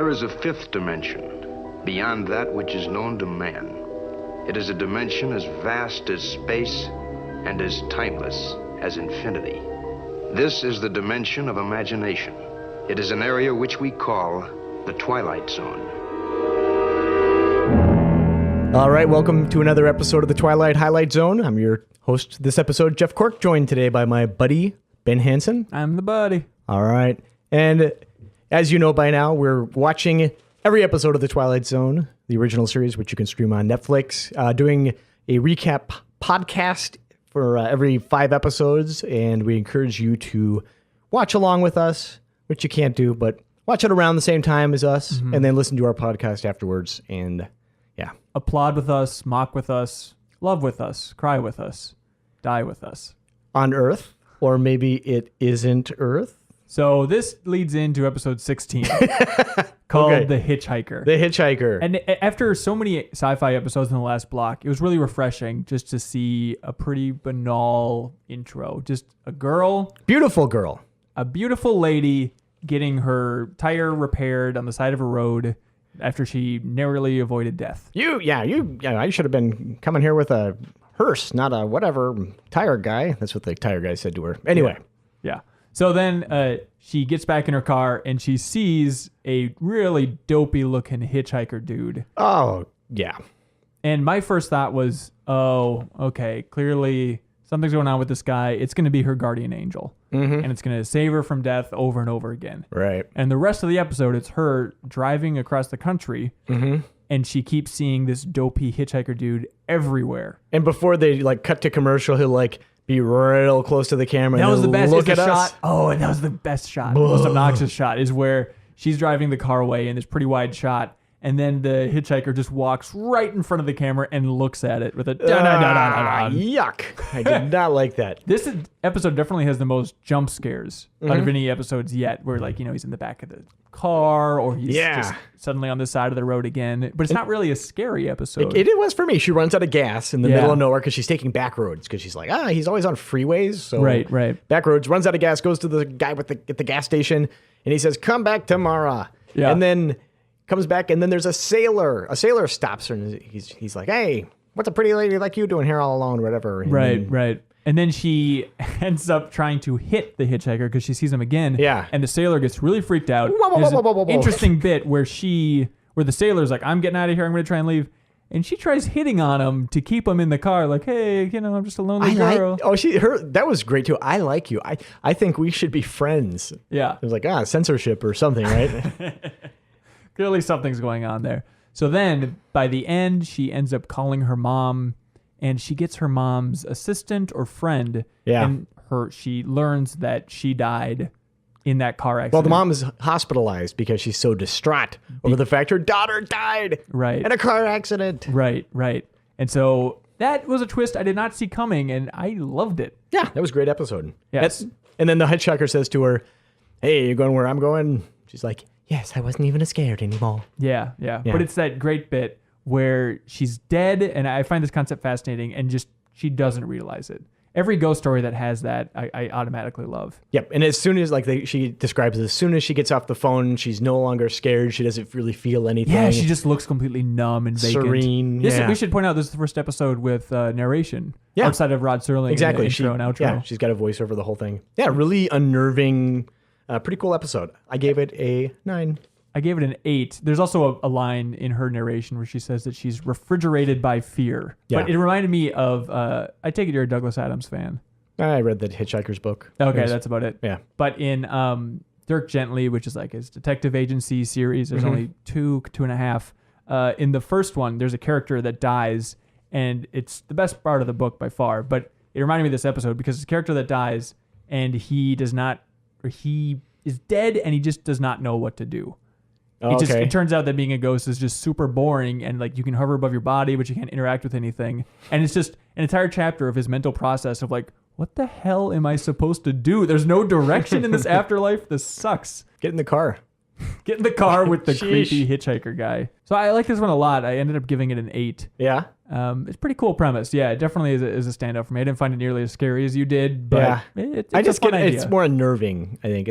There is a fifth dimension, beyond that which is known to man. It is a dimension as vast as space and as timeless as infinity. This is the dimension of imagination. It is an area which we call the Twilight Zone. All right, welcome to another episode of the Twilight Highlight Zone. I'm your host this episode, Jeff Cork, joined today by my buddy, Ben Hanson. I'm the buddy. All right. And as you know by now, we're watching every episode of the Twilight Zone, the original series, which you can stream on Netflix, doing a recap podcast for every 5 episodes. And we encourage you to watch along with us, which you can't do, but watch it around the same time as us, and then listen to our podcast afterwards. And yeah. Applaud with us, mock with us, love with us, cry with us, die with us. On Earth, or maybe it isn't Earth. So this leads into episode 16 called The Hitch-Hiker. The Hitch-Hiker. And after so many sci-fi episodes in the last block, it was really refreshing just to see a pretty banal intro. Just a girl. Beautiful girl. A beautiful lady getting her tire repaired on the side of a road after she narrowly avoided death. I should have been coming here with a hearse, not a whatever tire guy. That's what the tire guy said to her. Anyway. Yeah. So then she gets back in her car and she sees a really dopey looking hitchhiker dude. Oh, yeah. And my first thought was, oh, okay, clearly something's going on with this guy. It's going to be her guardian angel. And it's going to save her from death over and over again. Right. And the rest of the episode, it's her driving across the country. And she keeps seeing this dopey hitchhiker dude everywhere. And before they cut to commercial, he'll be real close to the camera. That was the best look at shot. us. Oh, and that was the best shot. The most obnoxious shot is where she's driving the car away in this pretty wide shot. And then the hitchhiker just walks right in front of the camera and looks at it with a yuck. I did not like that. This episode definitely has the most jump scares out of any episodes yet, where he's in the back of the car or he's just suddenly on the side of the road again. But it's not really a scary episode. It was for me. She runs out of gas in the middle of nowhere because she's taking back roads because she's like, he's always on freeways. So right. Back roads, runs out of gas, goes to the guy at the gas station, and he says, "Come back tomorrow." Yeah. And then comes back, and then there's a sailor. A sailor stops her, and he's like, "Hey, what's a pretty lady like you doing here all alone?" Whatever. And Right. And then she ends up trying to hit the hitchhiker because she sees him again. Yeah. And the sailor gets really freaked out. There's an interesting bit where the sailor's like, "I'm getting out of here. I'm going to try and leave." And she tries hitting on him to keep him in the car. Like, "Hey, I'm just a lonely girl." That was great too. I like you. I think we should be friends. Yeah. It was like, censorship or something, right? Clearly something's going on there. So then by the end, she ends up calling her mom, and she gets her mom's assistant or friend. Yeah. And she learns that she died in that car accident. Well, the mom is hospitalized because she's so distraught over the fact her daughter died in a car accident. Right. And so that was a twist I did not see coming, and I loved it. Yeah, that was a great episode. Yes. And then the hitchhiker says to her, "Hey, you going where I'm going?" She's like, "Yes, I wasn't even scared anymore." Yeah. But it's that great bit where she's dead, and I find this concept fascinating, and just she doesn't realize it. Every ghost story that has that, I automatically love. Yep, and as soon as she describes it, as soon as she gets off the phone, she's no longer scared. She doesn't really feel anything. Yeah, she just looks completely numb and vacant. Serene. We should point out this is the first episode with narration outside of Rod Serling. Exactly. Intro and outro. Yeah, she's got a voice over the whole thing. Yeah, really unnerving, pretty cool episode. I gave it a 9. I gave it an 8. There's also a line in her narration where she says that she's refrigerated by fear. Yeah. But it reminded me of, I take it you're a Douglas Adams fan. I read the Hitch-Hiker's book. Okay, that's about it. Yeah. But in Dirk Gently, which is his detective agency series, there's only 2.5. In the first one, there's a character that dies, and it's the best part of the book by far. But it reminded me of this episode because it's a character that dies, and he is dead, and he just does not know what to do. It turns out that being a ghost is just super boring, and you can hover above your body, but you can't interact with anything. And it's just an entire chapter of his mental process of what the hell am I supposed to do? There's no direction in this afterlife. This sucks. Get in the car. Get in the car with the creepy hitchhiker guy. So I like this one a lot. I ended up giving it an 8. Yeah. It's a pretty cool premise. Yeah, it definitely is a standout for me. I didn't find it nearly as scary as you did, but it's I just a fun idea. It's more unnerving, I think.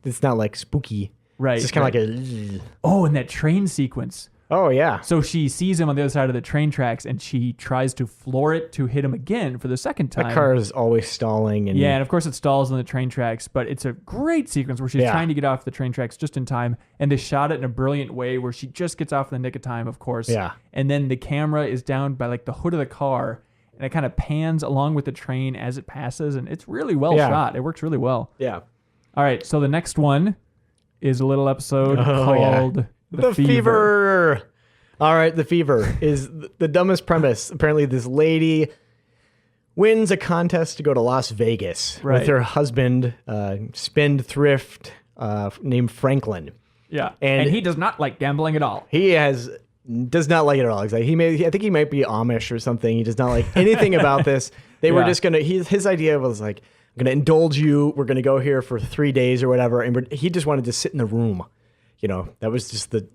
It's not spooky. Right. It's just kind of like a... Oh, and that train sequence. Oh, yeah. So she sees him on the other side of the train tracks, and she tries to floor it to hit him again for the second time. The car is always stalling. And yeah, and of course it stalls on the train tracks, but it's a great sequence where she's trying to get off the train tracks just in time, and they shot it in a brilliant way where she just gets off in the nick of time, of course. Yeah. And then the camera is down by like the hood of the car, and it kind of pans along with the train as it passes, and it's really well shot. It works really well. Yeah. All right, so the next one is a little episode called The Fever. All right, The Fever is the dumbest premise. Apparently, this lady wins a contest to go to Las Vegas with her husband, spendthrift named Franklin. Yeah, and he does not like gambling at all. He does not like it at all. He's like, I think he might be Amish or something. He does not like anything about this. They were just gonna. His idea was like, I'm gonna indulge you. We're gonna go here for 3 days or whatever, and he just wanted to sit in the room. You know, that was just the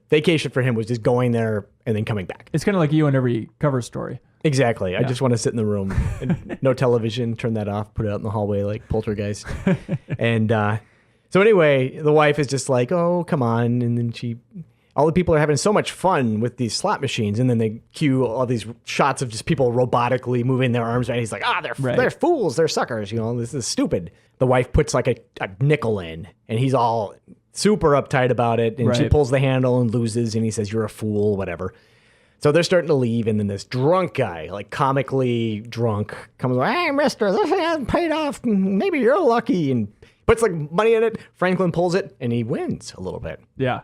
vacation for him was just going there and then coming back. It's kind of like you in every cover story. Exactly. I just want to sit in the room and no television, turn that off, put it out in the hallway like Poltergeist. And so anyway, the wife is just like, oh, come on. And then all the people are having so much fun with these slot machines. And then they cue all these shots of just people robotically moving their arms. And he's like, they're fools. They're suckers. You know, this is stupid. The wife puts like a nickel in and he's all super uptight about it, and she pulls the handle and loses, and he says, you're a fool, whatever. So they're starting to leave, and then this drunk guy, like comically drunk, comes like, hey, mister, this hasn't paid off. Maybe you're lucky, and puts like money in it. Franklin pulls it, and he wins a little bit. Yeah.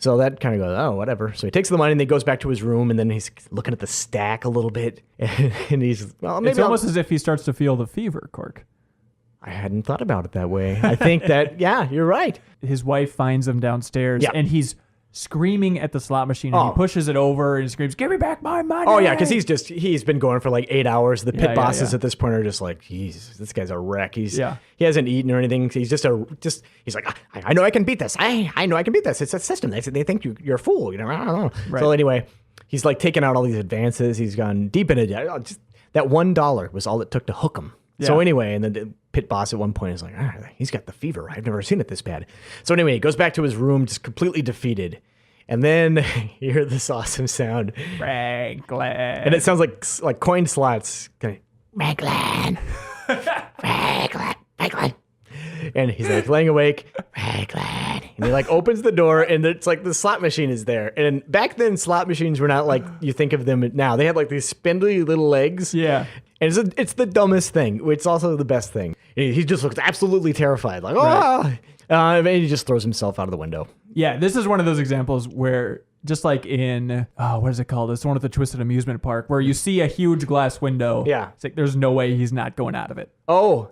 So that kind of goes, oh, whatever. So he takes the money, and he goes back to his room, and then he's looking at the stack a little bit, and he's, well, maybe it's almost as if he starts to feel the fever, Cork. I hadn't thought about it that way. I think that, yeah, you're right. His wife finds him downstairs, and he's screaming at the slot machine, and he pushes it over and screams, give me back my money. Oh, yeah, because he's been going for like 8 hours. The pit bosses at this point are just like, Jesus, this guy's a wreck. He hasn't eaten or anything. He's he's like, I know I can beat this. I know I can beat this. It's a system. They think you're a fool. You know, I don't know. Right. So anyway, he's like taking out all these advances. He's gone deep into it. That $1 was all it took to hook him. Yeah. So anyway, and then the pit boss at one point is like, he's got the fever. I've never seen it this bad. So anyway, he goes back to his room, just completely defeated. And then you hear this awesome sound. Franklin. And it sounds like coin slots. Franklin. Franklin. And he's like laying awake. Franklin. And he like opens the door, and it's like the slot machine is there. And back then, slot machines were not like you think of them now. They had like these spindly little legs. Yeah. And it's the dumbest thing. It's also the best thing. He just looks absolutely terrified. Like, oh! And he just throws himself out of the window. Yeah, this is one of those examples where, just like in, what is it called? It's the one at the Twisted Amusement Park, where you see a huge glass window. Yeah. It's like, there's no way he's not going out of it. Oh.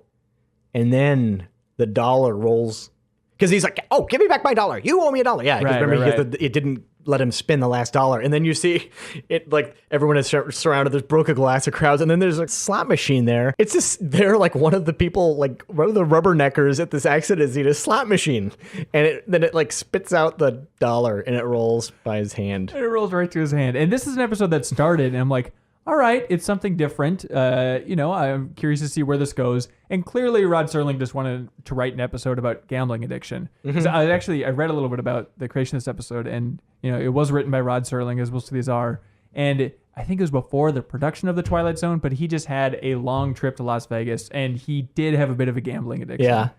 And then the dollar rolls. Because he's like, oh, give me back my $1. You owe me $1. Yeah, because remember, it didn't let him spin the last $1. And then you see it like everyone is surrounded. There's broken glass of crowds. And then there's a slot machine there. It's just, they're like one of the people, like one of the rubberneckers at this accident is a slot machine. And then it like spits out the $1 and it rolls by his hand. It rolls right to his hand. And this is an episode that started, and I'm like, all right, it's something different. I'm curious to see where this goes. And clearly, Rod Serling just wanted to write an episode about gambling addiction. Mm-hmm. I read a little bit about the creation of this episode, and it was written by Rod Serling, as most of these are. And I think it was before the production of the Twilight Zone, but he just had a long trip to Las Vegas, and he did have a bit of a gambling addiction. Yeah.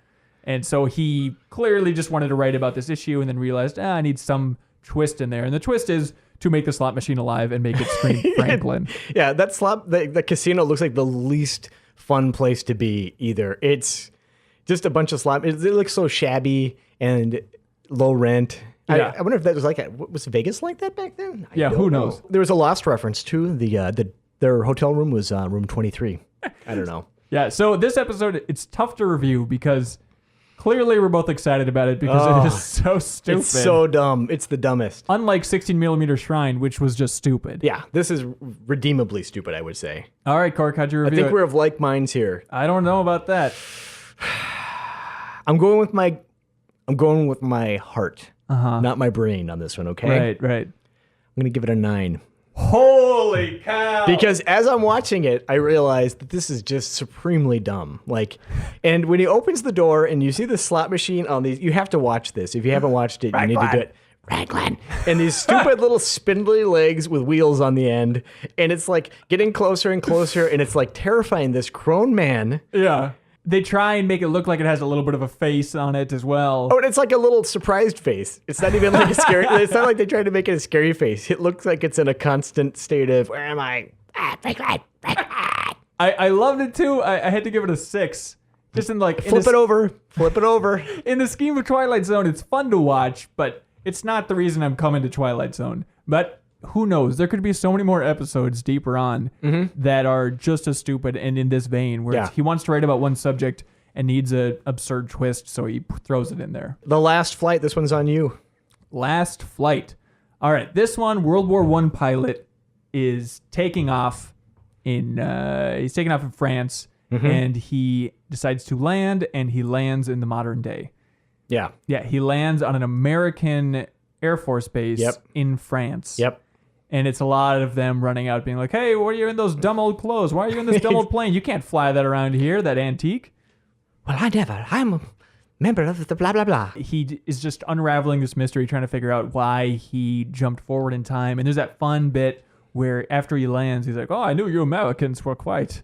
And so he clearly just wanted to write about this issue, and then realized, I need some twist in there. And the twist is to make the slot machine alive and make it scream Franklin. Yeah, that the casino looks like the least fun place to be either. It's just a bunch of slot. It looks so shabby and low rent. Yeah. I wonder if that was was Vegas like that back then? Who knows? There was a Lost reference too. Their hotel room was room 23. I don't know. Yeah, so this episode, it's tough to review because clearly we're both excited about it because it is so stupid. It's so dumb. It's the dumbest. Unlike 16mm Shrine, which was just stupid. Yeah, this is redeemably stupid, I would say. All right, Cork, how'd you review it? I think we're of like minds here. I don't know about that. I'm going with my heart, not my brain on this one, okay? Right. I'm going to give it a 9. Holy cow. Because as I'm watching it, I realized that this is just supremely dumb. And when he opens the door and you see the slot machine on these, you have to watch this. If you haven't watched it, you need to do it. Raglan. And these stupid little spindly legs with wheels on the end. And it's like getting closer and closer. And it's like terrifying this grown man. Yeah. They try and make it look like it has a little bit of a face on it as well. Oh, and it's like a little surprised face. It's not even like a scary. It's not like they tried to make it a scary face. It looks like it's in a constant state of, where am I? I loved it too. I had to give it a 6. Just in like... Flip it over. In the scheme of Twilight Zone, it's fun to watch, but it's not the reason I'm coming to Twilight Zone. But who knows? There could be so many more episodes deeper on that are just as stupid and in this vein where he wants to write about one subject and needs an absurd twist, so he throws it in there. The Last Flight, this one's on you. Last Flight. All right, this one, World War I pilot is taking off in France, and he decides to land, and he lands in the modern day. Yeah. Yeah, he lands on an American Air Force base in France. Yep. And it's a lot of them running out being like, hey, why are you in those dumb old clothes? Why are you in this dumb old plane? You can't fly that around here, that antique. Well, I'm a member of the blah, blah, blah. He is just unraveling this mystery, trying to figure out why he jumped forward in time. And there's that fun bit where after he lands, he's like, oh, I knew you Americans were quite...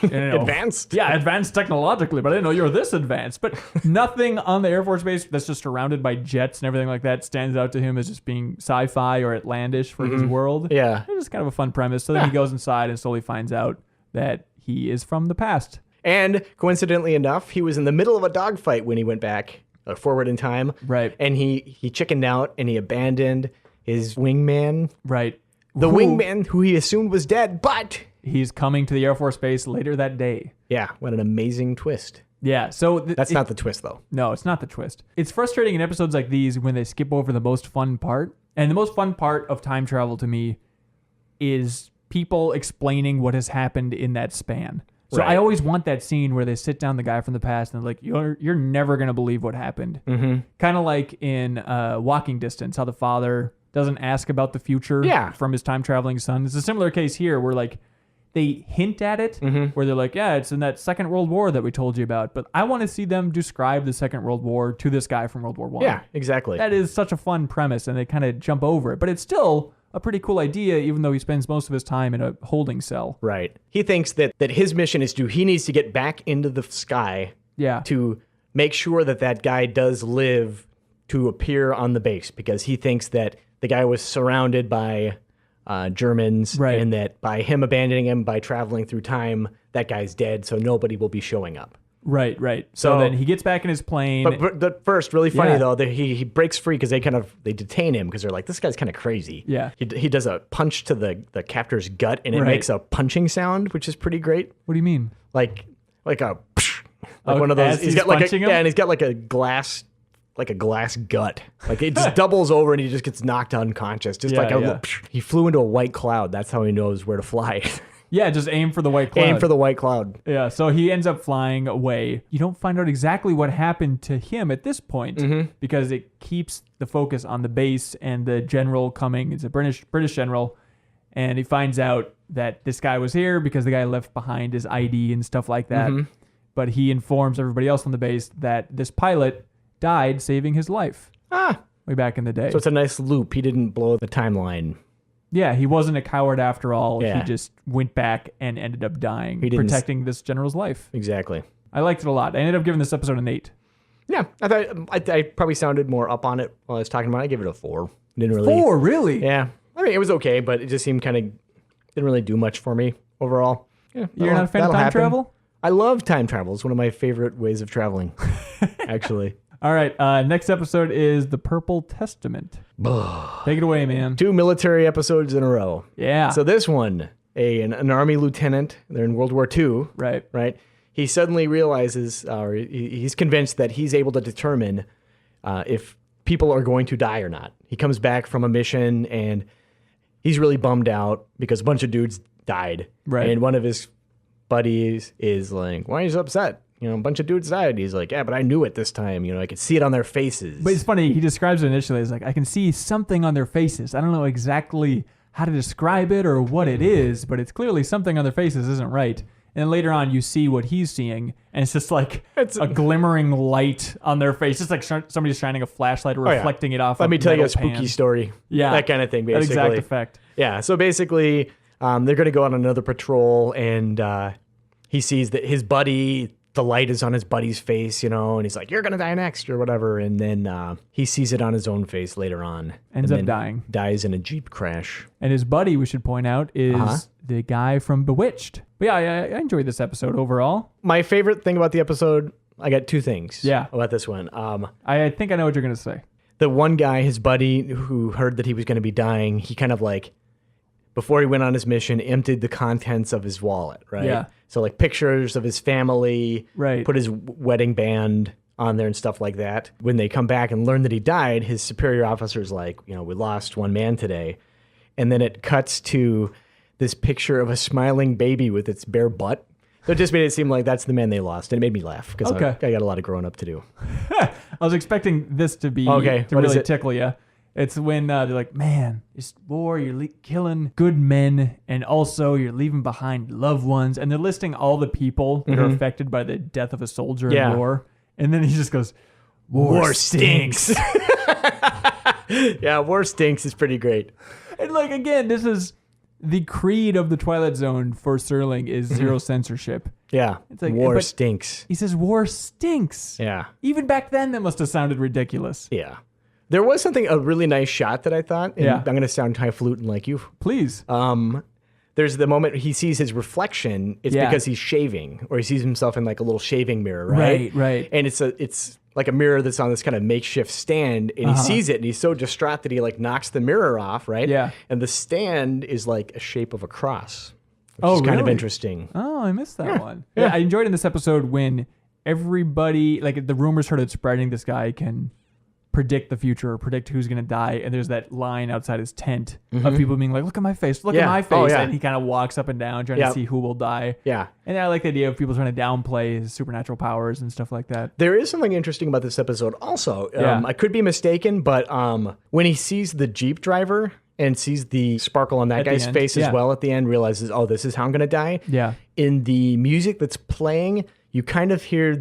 advanced. Yeah, advanced technologically, but I didn't know you were this advanced. But nothing on the Air Force Base that's just surrounded by jets and everything like that stands out to him as just being sci-fi or outlandish for his world. Yeah. It's just kind of a fun premise. So then he goes inside and slowly finds out that he is from the past. And coincidentally enough, he was in the middle of a dogfight when he went back forward in time. Right. And he chickened out and he abandoned his wingman. Right. The wingman who he assumed was dead, but... He's coming to the Air Force Base later that day. Yeah, what an amazing twist. Yeah, so... That's not the twist, though. No, it's not the twist. It's frustrating in episodes like these when they skip over the most fun part. And the most fun part of time travel to me is people explaining what has happened in that span. So I always want that scene where they sit down the guy from the past and they're like, you're never going to believe what happened. Kind of like in Walking Distance, how the father doesn't ask about the future from his time traveling son. It's a similar case here where like they hint at it, where they're like, yeah, it's in that Second World War that we told you about. But I want to see them describe the Second World War to this guy from World War I. Yeah, exactly. That is such a fun premise, and they kind of jump over it. But it's still a pretty cool idea, even though he spends most of his time in a holding cell. Right. He thinks that his mission is he needs to get back into the sky to make sure that guy does live to appear on the base, because he thinks that the guy was surrounded by... Germans, and that by him abandoning him, by traveling through time, that guy's dead, so nobody will be showing up. Right. So then he gets back in his plane. But first, really funny though, that he breaks free because they detain him because they're like, this guy's kind of crazy. Yeah. He does a punch to the captor's gut, and it makes a punching sound, which is pretty great. What do you mean? Like one of those. He's got like and he's got like a glass gut. Like it just doubles over and he just gets knocked unconscious. Just he flew into a white cloud. That's how he knows where to fly. Yeah, just aim for the white cloud. Aim for the white cloud. Yeah, so he ends up flying away. You don't find out exactly what happened to him at this point because it keeps the focus on the base and the general coming. It's a British general, and he finds out that this guy was here because the guy left behind his ID and stuff like that. But he informs everybody else on the base that this pilot died saving his life way back in the day. So it's a nice loop. He didn't blow the timeline. Yeah, he wasn't a coward after all. Yeah. He just went back and ended up dying, protecting this general's life. Exactly. I liked it a lot. I ended up giving this episode an 8. Yeah, I thought I probably sounded more up on it while I was talking about it. I gave it a 4. Didn't really. 4, really? Yeah. I mean, it was okay, but it just seemed didn't really do much for me overall. Yeah, you're not a fan of time travel? I love time travel. It's one of my favorite ways of traveling, actually. All right, next episode is The Purple Testament. Take it away, man. 2 military episodes in a row. Yeah. So this one, an army lieutenant, they're in World War II. Right. He suddenly realizes, or he's convinced that he's able to determine if people are going to die or not. He comes back from a mission, and he's really bummed out because a bunch of dudes died. Right. And one of his buddies is like, why are you so upset? A bunch of dudes died. He's like, yeah, but I knew it this time. I could see it on their faces. But it's funny. He describes it initially as like, I can see something on their faces. I don't know exactly how to describe it or what it is, but it's clearly something on their faces isn't right. And then later on, you see what he's seeing, and it's just like a glimmering light on their face. It's like somebody's shining a flashlight, reflecting it off. Let me tell you a spooky pan. story. Yeah. That kind of thing, basically. That exact effect. Yeah, so basically, they're going to go on another patrol, and he sees that his buddy, the light is on his buddy's face, and he's like, you're going to die next, or whatever. And then he sees it on his own face later on. Ends up dying. Dies in a Jeep crash. And his buddy, we should point out, is the guy from Bewitched. But yeah, I enjoyed this episode overall. My favorite thing about the episode, I got two things about this one. I think I know what you're going to say. The one guy, his buddy, who heard that he was going to be dying, he kind of like, before he went on his mission, emptied the contents of his wallet, right? Yeah. So like pictures of his family, right. Put his wedding band on there and stuff like that. When they come back and learn that he died, his superior officer's like, we lost one man today. And then it cuts to this picture of a smiling baby with its bare butt. So it just made it seem like that's the man they lost. And it made me laugh because I got a lot of growing up to do. I was expecting this to be to really tickle you. It's when they're like, man, it's war, you're killing good men, and also you're leaving behind loved ones. And they're listing all the people that are affected by the death of a soldier in war. And then he just goes, war stinks. Yeah, war stinks is pretty great. And like, again, this is the creed of the Twilight Zone for Serling is zero censorship. Yeah, it's like, war stinks. He says war stinks. Yeah. Even back then, that must have sounded ridiculous. Yeah. There was a really nice shot that I thought, and I'm going to sound highfalutin like you. Please. There's the moment he sees his reflection. It's because he's shaving, or he sees himself in like a little shaving mirror, right? Right. And it's like a mirror that's on this kind of makeshift stand, and he sees it, and he's so distraught that he like knocks the mirror off, right? Yeah. And the stand is like a shape of a cross, which is kind of interesting. Oh, I missed that one. Yeah, I enjoyed in this episode when everybody, like the rumors started spreading, this guy can predict the future or predict who's going to die, and there's that line outside his tent of people being like, look at my face, look at my face, and he kind of walks up and down trying to see who will die. Yeah. And I like the idea of people trying to downplay his supernatural powers and stuff like that. There is something interesting about this episode also. I could be mistaken, but when he sees the Jeep driver and sees the sparkle on that guy's face as well at the end, realizes, oh, this is how I'm going to die. Yeah. In the music that's playing, you kind of hear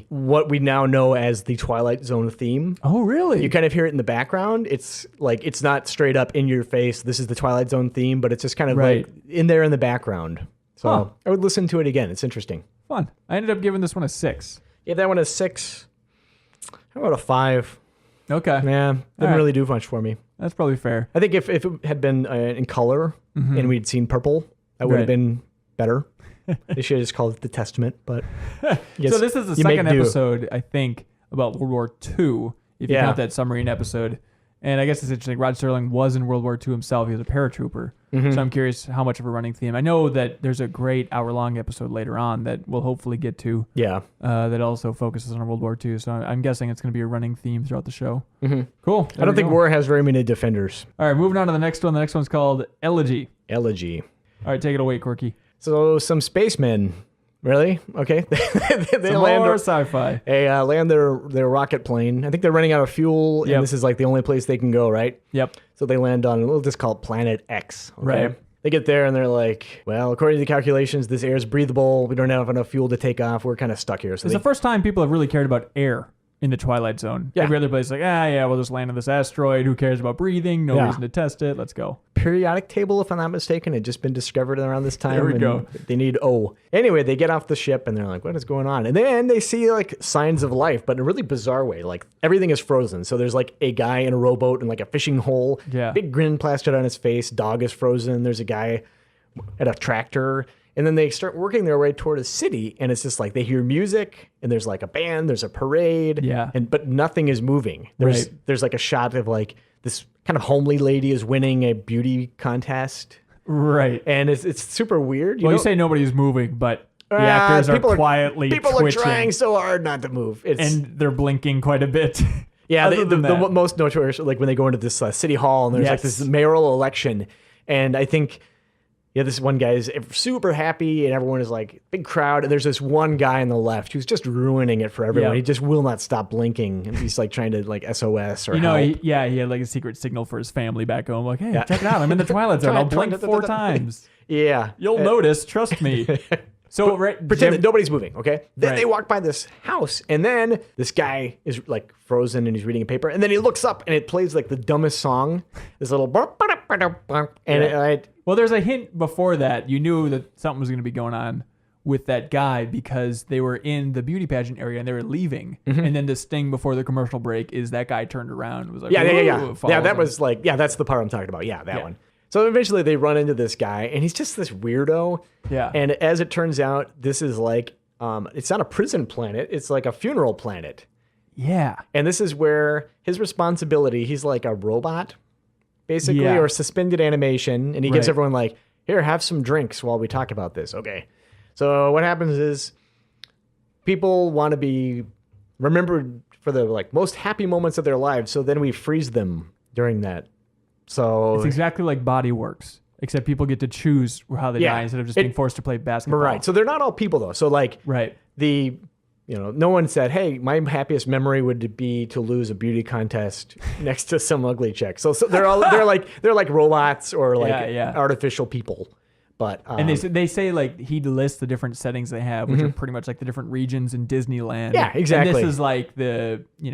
what we now know as the Twilight Zone theme. Oh, really? You kind of hear it in the background. It's like, it's not straight up in your face, this is the Twilight Zone theme, but it's just kind of like in there in the background. So I would listen to it again. It's interesting. Fun. I ended up giving this one a 6. Yeah, that one a 6. How about a 5? Okay. Yeah, didn't really do much for me. That's probably fair. I think if it had been in color and we'd seen purple, that would have been better. They should have just called it The Testament, but so this is the second episode, I think, about World War II, if you count that submarine episode. And I guess it's interesting. Rod Serling was in World War II himself. He was a paratrooper. So I'm curious how much of a running theme. I know that there's a great hour-long episode later on that we'll hopefully get to. Yeah. That also focuses on World War II. So I'm guessing it's going to be a running theme throughout the show. Cool. I don't think war has very many defenders. All right, moving on to the next one. The next one's called Elegy. Elegy. All right, take it away, Corky. So some spacemen, really? Okay. They land more sci-fi. They land their rocket plane. I think they're running out of fuel, and this is like the only place they can go, right? Yep. So they land on, we'll just call it Planet X. Okay? Right. They get there, and they're like, well, according to the calculations, this air is breathable. We don't have enough fuel to take off. We're kind of stuck here. So it's the first time people have really cared about air in the Twilight Zone. Every other place is like, we'll just land on this asteroid. Who cares about breathing? No reason to test it. Let's go. Periodic table, if I'm not mistaken, had just been discovered around this time. There we go. They need Anyway, they get off the ship and they're like, what is going on? And then they see like signs of life, but in a really bizarre way. Like everything is frozen. So there's like a guy in a rowboat in like a fishing hole. Yeah. Big grin plastered on his face. Dog is frozen. There's a guy at a tractor. And then they start working their way toward a city, and it's just like they hear music, and there's like a band, there's a parade, but nothing is moving. There's like a shot of like this kind of homely lady is winning a beauty contest, right? And it's super weird. You say nobody's moving, but the actors are quietly people twitching. Are trying so hard not to move, and they're blinking quite a bit. Yeah, the most notorious, like when they go into this city hall, and there's like this mayoral election, and I think Yeah, this one guy is super happy, and everyone is like, big crowd. And there's this one guy on the left who's just ruining it for everyone. Yeah. He just will not stop blinking. And he's like trying to like SOS or You know, help. he had like a secret signal for his family back home. Like, hey, check it out. I'm in the Twilight Zone. I'll blink 4 times. Yeah. You'll notice. Trust me. So Pretend that nobody's moving, okay? Then Right. they walk by this house, and then this guy is like frozen and he's reading a paper, and then he looks up and it plays like the dumbest song. This little and Well, there's a hint before that. You knew that something was going to be going on with that guy because they were in the beauty pageant area and they were leaving. And then the sting before the commercial break is that guy turned around and was like, yeah. "Whoa," Yeah, that him. was like, yeah, that's the part I'm talking about. Yeah, that one. So eventually they run into this guy, and he's just this weirdo. Yeah. And as it turns out, this is like, it's not a prison planet. It's like a funeral planet. Yeah. And this is where his responsibility, he's like a robot, basically, Yeah. or suspended animation. And he gives Right. everyone like, here, have some drinks while we talk about this. Okay. So what happens is people want to be remembered for the like most happy moments of their lives. So then we freeze them during that. So It's exactly like Body Works, except people get to choose how they Yeah. die instead of just It- being forced to play basketball. right. So they're not all people though. So like Right. no one said, hey, my happiest memory would be to lose a beauty contest next to some ugly chick. So they're like robots or like Yeah. artificial people. But And they say like he lists the different settings they have, which are pretty much like the different regions in Disneyland. Yeah, exactly. And this is like the, I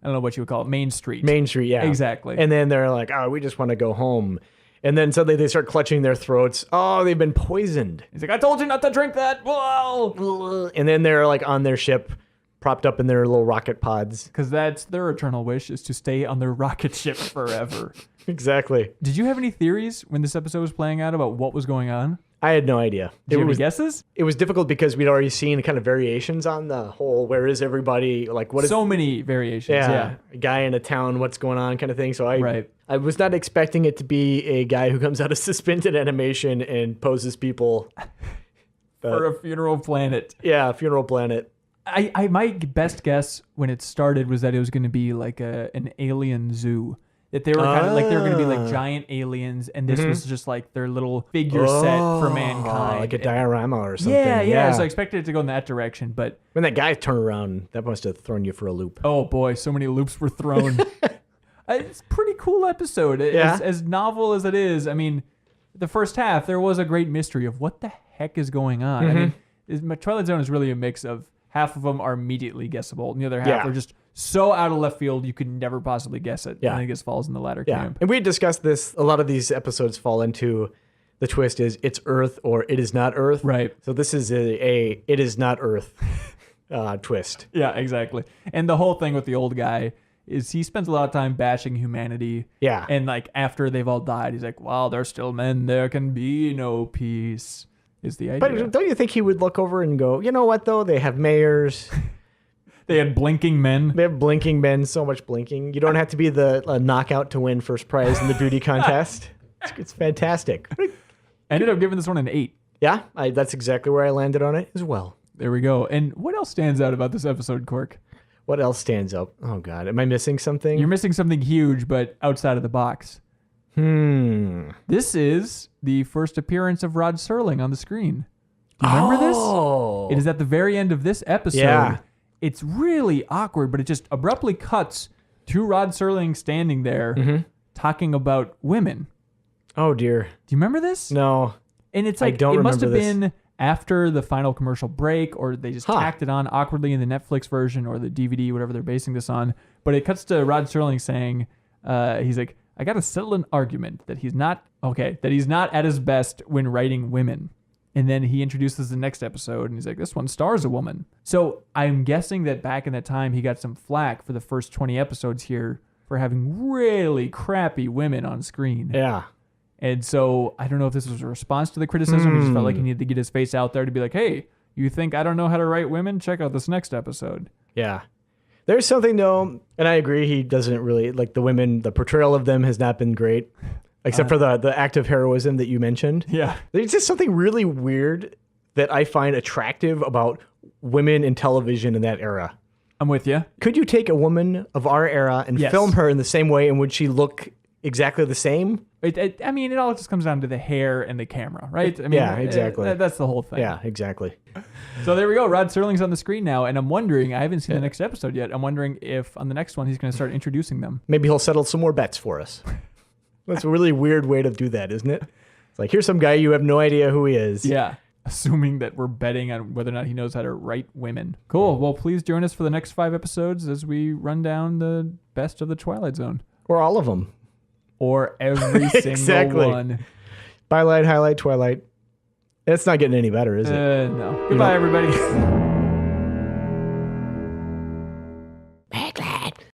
don't know what you would call it, Main Street. Main Street, yeah. Exactly. And then they're like, oh, we just want to go home. And then suddenly they start clutching their throats. Oh, they've been poisoned. He's like, I told you not to drink that. Whoa. And then they're like on their ship, propped up in their little rocket pods. Because that's their eternal wish, is to stay on their rocket ship forever. Exactly. Did you have any theories when this episode was playing out about what was going on? I had no idea. Did you have any guesses? It was difficult because we'd already seen kind of variations on the whole, where is everybody? Like, what is... So many variations. Yeah. A guy in a town, what's going on kind of thing. So Right. I was not expecting it to be a guy who comes out of suspended animation and poses people. For a funeral planet. Yeah, Funeral Planet. I my best guess when it started was that it was going to be like an alien zoo. That they were kind of like they were going to be like giant aliens, and this was just like their little figure set for mankind, Like a diorama or something. Yeah. So I expected it to go in that direction, but When that guy turned around, that must have thrown you for a loop. oh boy, so many loops were thrown. It's a pretty cool episode. Yeah. As novel as it is, I mean, the first half there was a great mystery of what the heck is going on. I mean, Twilight Zone is really a mix of half of them are immediately guessable, and the other half are just so out of left field you could never possibly guess it. Yeah. I think this falls in the latter Yeah. camp. And we had discussed this. A lot of these episodes fall into the twist is it's Earth or it is not Earth. Right. So this is a it is not Earth twist. Yeah, exactly. And the whole thing with the old guy is he spends a lot of time bashing humanity. Yeah. And like after they've all died, he's like, "While there's still men, there can be no peace." Is the idea? But don't you think he would look over and go, you know what though? They have mayors. They had blinking men. They have blinking men. So much blinking. You don't have to be the knockout to win first prize in the beauty contest. It's fantastic. I ended up giving this one an 8. Yeah, that's exactly where I landed on it as well. There we go. And what else stands out about this episode, Cork? What else stands up? Oh God, am I missing something? You're missing something huge, but outside of the box. This is the first appearance of Rod Serling on the screen. Do you remember Oh. this? It is at the very end of this episode. Yeah. It's really awkward, but it just abruptly cuts to Rod Serling standing there talking about women. Oh dear. Do you remember this? No. And it's I like, don't it must have remember been after the final commercial break, or they just tacked it on awkwardly in the Netflix version or the DVD, whatever they're basing this on. But it cuts to Rod Serling saying, he's like, I got to settle an argument that he's not at his best when writing women. And then he introduces the next episode, and he's like, this one stars a woman. So I'm guessing that back in that time, he got some flack for the first 20 episodes here for having really crappy women on screen. Yeah. And so I don't know if this was a response to the criticism. He just felt like he needed to get his face out there to be like, hey, you think I don't know how to write women? Check out this next episode. Yeah. There's something though, and I agree, he doesn't really like the women, the portrayal of them has not been great. Except for the act of heroism that you mentioned. Yeah. There's just something really weird that I find attractive about women in television in that era. I'm with you. Could you take a woman of our era and Yes. film her in the same way, and would she look exactly the same. I mean, it all just comes down to the hair and the camera, right? I mean, Yeah, exactly. That's the whole thing. Yeah, exactly. So there we go. Rod Serling's on the screen now, and I'm wondering, I haven't seen the next episode yet. I'm wondering if on the next one he's going to start introducing them. Maybe he'll settle some more bets for us. That's a really weird way to do that, isn't it? It's like, here's some guy you have no idea who he is. Yeah. Assuming that we're betting on whether or not he knows how to write women. Cool. Well, please join us for the next 5 episodes as we run down the best of the Twilight Zone. Or all of them. Or every single Exactly. one. Bylight, Highlight, Twilight. It's not getting any better, is it? No. Goodbye, everybody.